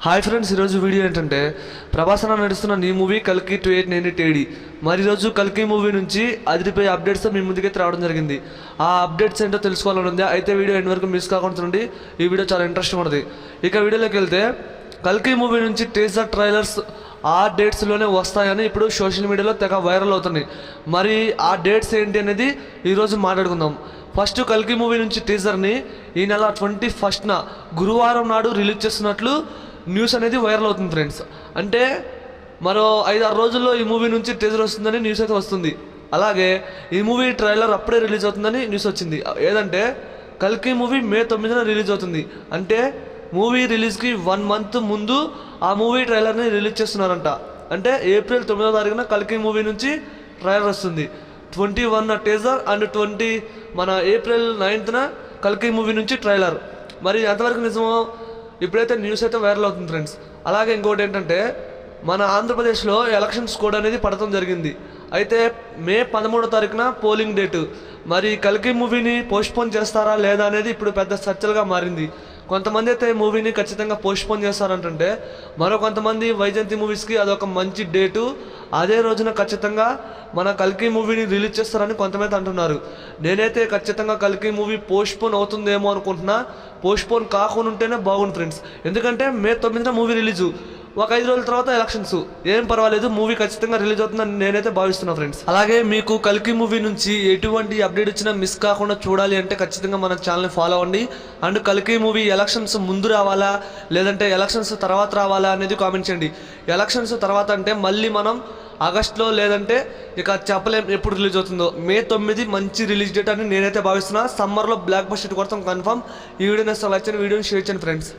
Hi friends, ఈరోజు video ఏంటంటే ప్రభాసన నడుస్తున్న నీ మూవీ కల్కి 2898 మరి ఈరోజు కల్కి మూవీ నుంచి అదిరిపోయే అప్డేట్స్ మీ ముందుకైతే రావడం జరిగింది. ఆ అప్డేట్స్ ఏంటో తెలుసుకోవాలని ఉంది. అయితే వీడియో ఎండ్ వరకు మిస్ కాకుండా ఉండి ఈ వీడియో చాలా ఇంట్రెస్టింగ్ ఉంటుంది. ఇక వీడియోలోకి వెళ్తే కల్కి మూవీ నుంచి టీజర్ ట్రైలర్స్ ఆ డేట్స్లోనే వస్తాయని ఇప్పుడు సోషల్ మీడియాలో తెగ వైరల్ అవుతున్నాయి. మరి ఆ డేట్స్ ఏంటి అనేది ఈరోజు మాట్లాడుకుందాం. ఫస్ట్ కల్కి మూవీ నుంచి టీజర్ని ఈ నెల 21న గురువారం నాడు రిలీజ్ చేస్తున్నట్లు న్యూస్ అనేది వైరల్ అవుతుంది ఫ్రెండ్స్. అంటే మరో 5-6 రోజుల్లో ఈ మూవీ నుంచి టీజర్ వస్తుందని న్యూస్ అయితే వస్తుంది. అలాగే ఈ మూవీ ట్రైలర్ అప్పుడే రిలీజ్ అవుతుందని న్యూస్ వచ్చింది. ఏదంటే కల్కి మూవీ మే 9న రిలీజ్ అవుతుంది. అంటే మూవీ రిలీజ్కి 1 మంత్ ముందు ఆ మూవీ ట్రైలర్ని రిలీజ్ చేస్తున్నారంట. అంటే ఏప్రిల్ 9వ తారీఖున కల్కి మూవీ నుంచి ట్రైలర్ వస్తుంది. 21 టీజర్ అండ్ మన ఏప్రిల్ 9న కల్కి మూవీ నుంచి ట్రైలర్. మరి ఎంతవరకు నిజమో ఇప్పుడైతే న్యూస్ అయితే వైరల్ అవుతుంది ఫ్రెండ్స్. అలాగే ఇంకోటి ఏంటంటే మన ఆంధ్రప్రదేశ్లో ఎలక్షన్స్ కోడ్ అనేది పడటం జరిగింది. అయితే మే 13వ తారీఖున పోలింగ్ డేటు. మరి కల్కి మూవీని పోస్ట్పోన్ చేస్తారా లేదా అనేది ఇప్పుడు పెద్ద చర్చలుగా మారింది. కొంతమంది అయితే మూవీని ఖచ్చితంగా పోస్ట్పోన్ చేస్తారంటుంటే, మరో కొంతమంది వైజయంతి మూవీస్కి అదొక మంచి డేటు, అదే రోజున ఖచ్చితంగా మన కల్కి మూవీని రిలీజ్ చేస్తారని కొంతమంది అంటున్నారు. నేనైతే ఖచ్చితంగా కల్కి మూవీ పోస్ట్పోన్ అవుతుందేమో అనుకుంటున్నా. పోస్ట్పోన్ కాకుండా ఉంటేనే బాగుంది ఫ్రెండ్స్. ఎందుకంటే మే 9న మూవీ రిలీజు, ఒక 5 రోజుల తర్వాత ఎలక్షన్స్, ఏం పర్వాలేదు, మూవీ ఖచ్చితంగా రిలీజ్ అవుతుందని నేనైతే భావిస్తున్నా ఫ్రెండ్స్. అలాగే మీకు కల్కి మూవీ నుంచి ఎటువంటి అప్డేట్ వచ్చినా మిస్ కాకుండా చూడాలి అంటే ఖచ్చితంగా మన ఛానల్ని ఫాలో అవ్వండి. అండ్ కల్కి మూవీ ఎలక్షన్స్ ముందు రావాలా లేదంటే ఎలక్షన్స్ తర్వాత రావాలా అనేది కామెంట్ చేయండి. ఎలక్షన్స్ తర్వాత అంటే మళ్ళీ మనం ఆగస్టులో లేదంటే ఇక చెప్పలేం ఎప్పుడు రిలీజ్ అవుతుందో. మే 9 మంచి రిలీజ్ డేట్ అని నేనైతే భావిస్తున్నా. సమ్మర్లో బ్లాక్ బస్టర్ కొడతాం కన్ఫర్మ్. ఈ వీడియో నచ్చితే లైక్ చేయండి, వీడియోని షేర్ చేయండి ఫ్రెండ్స్.